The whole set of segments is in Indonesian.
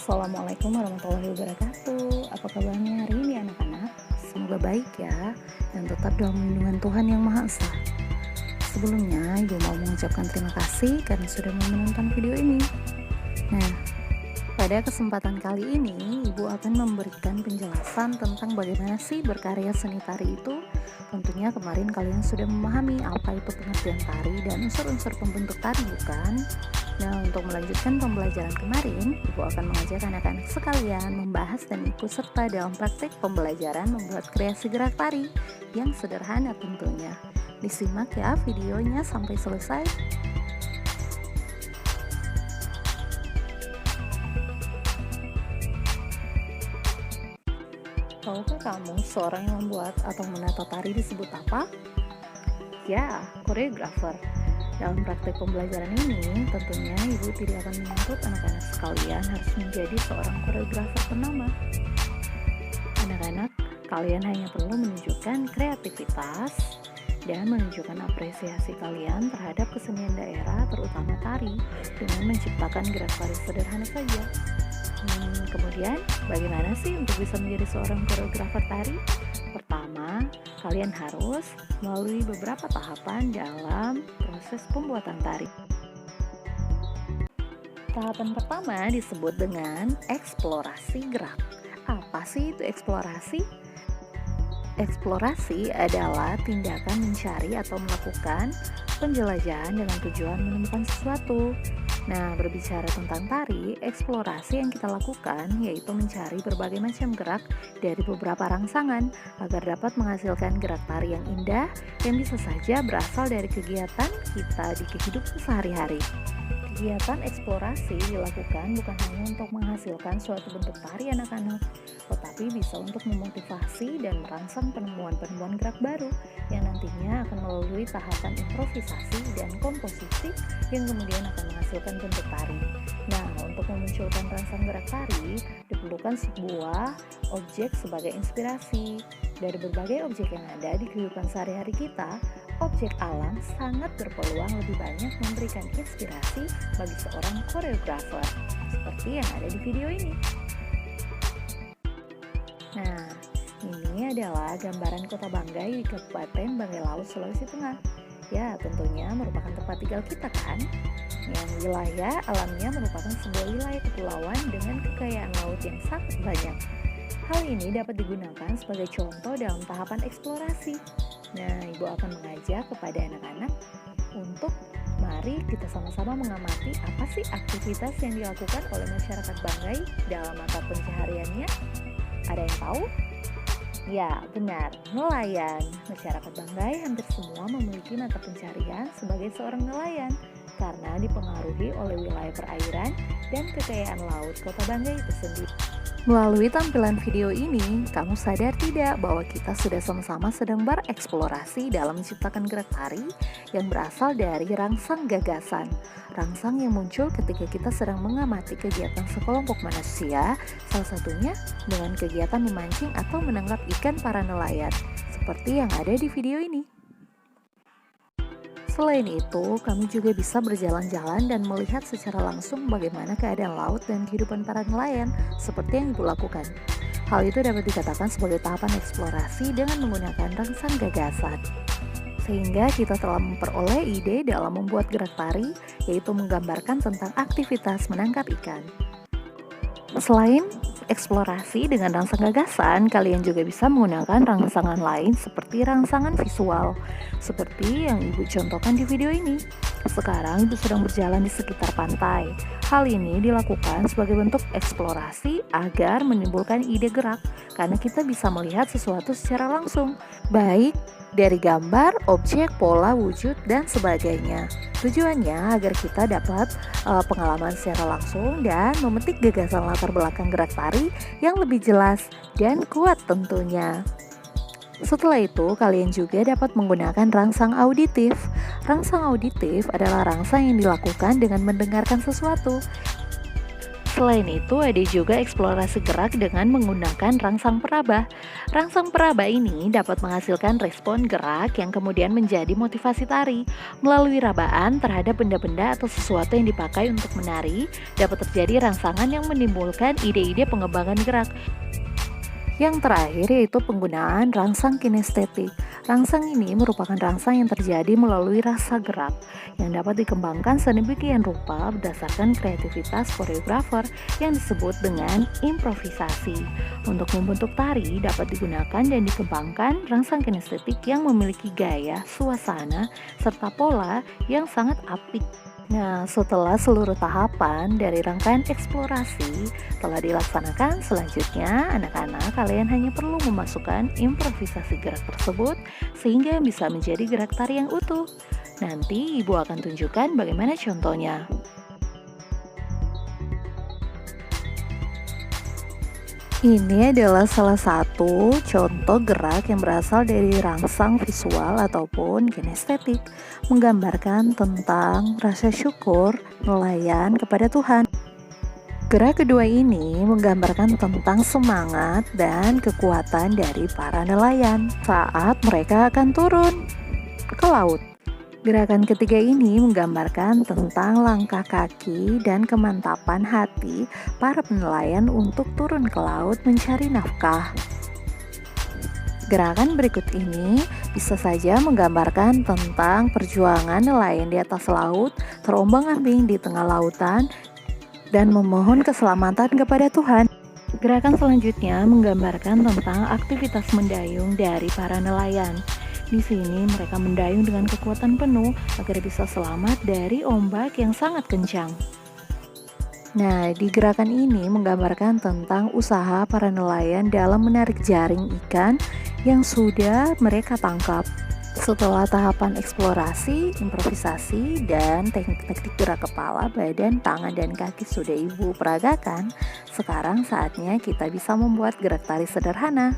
Assalamualaikum warahmatullahi wabarakatuh. Apa kabarnya hari ini anak-anak? Semoga baik ya, dan tetap dalam lindungan Tuhan Yang Maha Esa. Sebelumnya, Ibu mau mengucapkan terima kasih karena sudah mau menonton video ini. Nah, pada kesempatan kali ini, Ibu akan memberikan penjelasan tentang bagaimana sih berkarya seni tari itu. Tentunya kemarin kalian sudah memahami apa itu pengertian tari dan unsur-unsur pembentuk tari, bukan? Nah, untuk melanjutkan pembelajaran kemarin, Ibu akan mengajak anak-anak sekalian membahas dan ikut serta dalam praktik pembelajaran membuat kreasi gerak tari yang sederhana tentunya. Disimak ya videonya sampai selesai. Tahukah kamu seorang yang membuat atau menata tari disebut apa? Ya, koreografer. Dalam praktik pembelajaran ini, tentunya Ibu tidak akan menuntut anak-anak sekalian harus menjadi seorang koreografer ternama. Anak-anak, kalian hanya perlu menunjukkan kreativitas dan menunjukkan apresiasi kalian terhadap kesenian daerah, terutama tari, dengan menciptakan gerak tari sederhana saja. Kemudian, bagaimana sih untuk bisa menjadi seorang koreografer tari? Pertama, kalian harus melalui beberapa tahapan dalam proses pembuatan tari. Tahapan pertama disebut dengan eksplorasi gerak. Apa sih itu eksplorasi? Eksplorasi adalah tindakan mencari atau melakukan penjelajahan dengan tujuan menemukan sesuatu. Nah, berbicara tentang tari, eksplorasi yang kita lakukan yaitu mencari berbagai macam gerak dari beberapa rangsangan agar dapat menghasilkan gerak tari yang indah yang bisa saja berasal dari kegiatan kita di kehidupan sehari-hari. Kegiatan eksplorasi dilakukan bukan hanya untuk menghasilkan suatu bentuk tari anak-anak, tetapi bisa untuk memotivasi dan merangsang penemuan-penemuan gerak baru yang nantinya akan melalui tahapan improvisasi dan komposisi yang kemudian akan menghasilkan bentuk tari. Nah, untuk memunculkan rangsang gerak tari, diperlukan sebuah objek sebagai inspirasi. Dari berbagai objek yang ada di kehidupan sehari-hari kita, objek alam sangat berpeluang lebih banyak memberikan inspirasi bagi seorang koreografer, seperti yang ada di video ini. Nah, ini adalah gambaran Kota Banggai di Kabupaten Banggai Laut, Sulawesi Tengah. Ya, tentunya merupakan tempat tinggal kita kan? Yang wilayah alamnya merupakan sebuah wilayah kepulauan dengan kekayaan laut yang sangat banyak. Hal ini dapat digunakan sebagai contoh dalam tahapan eksplorasi. Nah, Ibu akan mengajak kepada anak-anak untuk mari kita sama-sama mengamati apa sih aktivitas yang dilakukan oleh masyarakat Banggai dalam mata pencahariannya. Ada yang tahu? Ya, benar, nelayan. Masyarakat Banggai hampir semua memiliki mata pencaharian sebagai seorang nelayan karena dipengaruhi oleh wilayah perairan dan kekayaan laut Kota Banggai itu sendiri. Melalui tampilan video ini, kamu sadar tidak bahwa kita sudah sama-sama sedang bereksplorasi dalam menciptakan gerak tari yang berasal dari rangsang gagasan. Rangsang yang muncul ketika kita sedang mengamati kegiatan sekelompok manusia, salah satunya dengan kegiatan memancing atau menangkap ikan para nelayan, seperti yang ada di video ini. Selain itu, kami juga bisa berjalan-jalan dan melihat secara langsung bagaimana keadaan laut dan kehidupan para nelayan seperti yang Ibu lakukan. Hal itu dapat dikatakan sebagai tahapan eksplorasi dengan menggunakan rangsang gagasan. Sehingga kita telah memperoleh ide dalam membuat gerak tari, yaitu menggambarkan tentang aktivitas menangkap ikan. Selain eksplorasi dengan rangsang gagasan, kalian juga bisa menggunakan rangsangan lain seperti rangsangan visual, seperti yang Ibu contohkan di video ini. Sekarang Ibu sedang berjalan di sekitar pantai. Hal ini dilakukan sebagai bentuk eksplorasi agar menimbulkan ide gerak, karena kita bisa melihat sesuatu secara langsung, baik dari gambar, objek, pola, wujud, dan sebagainya. Tujuannya agar kita dapat pengalaman secara langsung dan memetik gagasan latar belakang gerak tari yang lebih jelas dan kuat tentunya. Setelah itu, kalian juga dapat menggunakan rangsang auditif. Rangsang auditif adalah rangsang yang dilakukan dengan mendengarkan sesuatu. Selain itu, ada juga eksplorasi gerak dengan menggunakan rangsang peraba. Rangsang peraba ini dapat menghasilkan respon gerak yang kemudian menjadi motivasi tari. Melalui rabaan terhadap benda-benda atau sesuatu yang dipakai untuk menari, dapat terjadi rangsangan yang menimbulkan ide-ide pengembangan gerak. Yang terakhir yaitu penggunaan rangsang kinestetik. Rangsang ini merupakan rangsang yang terjadi melalui rasa gerak yang dapat dikembangkan sedemikian rupa berdasarkan kreativitas koreografer yang disebut dengan improvisasi. Untuk membentuk tari dapat digunakan dan dikembangkan rangsang kinestetik yang memiliki gaya, suasana, serta pola yang sangat apik. Nah, setelah seluruh tahapan dari rangkaian eksplorasi telah dilaksanakan, selanjutnya anak-anak kalian hanya perlu memasukkan improvisasi gerak tersebut sehingga bisa menjadi gerak tari yang utuh. Nanti ibu akan tunjukkan bagaimana contohnya. Ini adalah salah satu contoh gerak yang berasal dari rangsang visual ataupun kinestetik, menggambarkan tentang rasa syukur nelayan kepada Tuhan. Gerak kedua ini menggambarkan tentang semangat dan kekuatan dari para nelayan saat mereka akan turun ke laut. Gerakan ketiga ini menggambarkan tentang langkah kaki dan kemantapan hati para nelayan untuk turun ke laut mencari nafkah. Gerakan berikut ini bisa saja menggambarkan tentang perjuangan nelayan di atas laut, terombang-ambing di tengah lautan, dan memohon keselamatan kepada Tuhan. Gerakan selanjutnya menggambarkan tentang aktivitas mendayung dari para nelayan. Di sini mereka mendayung dengan kekuatan penuh agar bisa selamat dari ombak yang sangat kencang. Nah, di gerakan ini menggambarkan tentang usaha para nelayan dalam menarik jaring ikan yang sudah mereka tangkap. Setelah tahapan eksplorasi, improvisasi, dan teknik-teknik gerak kepala, badan, tangan, dan kaki sudah ibu peragakan, sekarang saatnya kita bisa membuat gerak tari sederhana.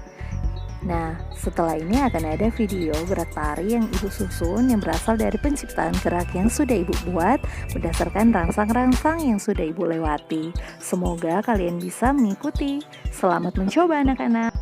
Nah, setelah ini akan ada video gerak tari yang ibu susun yang berasal dari penciptaan gerak yang sudah ibu buat berdasarkan rangsang-rangsang yang sudah ibu lewati. Semoga kalian bisa mengikuti. Selamat mencoba anak-anak.